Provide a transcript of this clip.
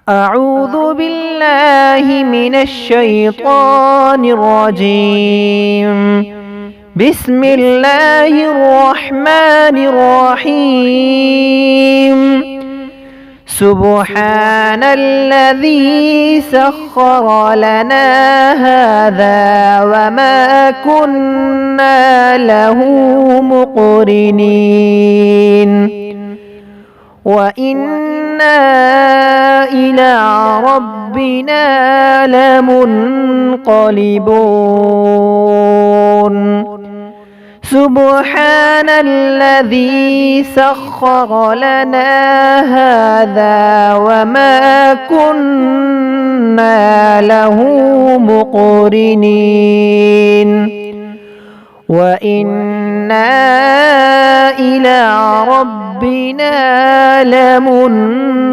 أعوذ بالله من الشيطان الرجيم. بسم الله الرحمن الرحيم. سبحان الذي سخر لنا هذا وما كنا له مقرنين وإنا إلى ربنا لمنقلبون. سبحان الذي سخر لنا هذا وما كنا له مقرنين وإنا إلى ربنا لمنقلبون.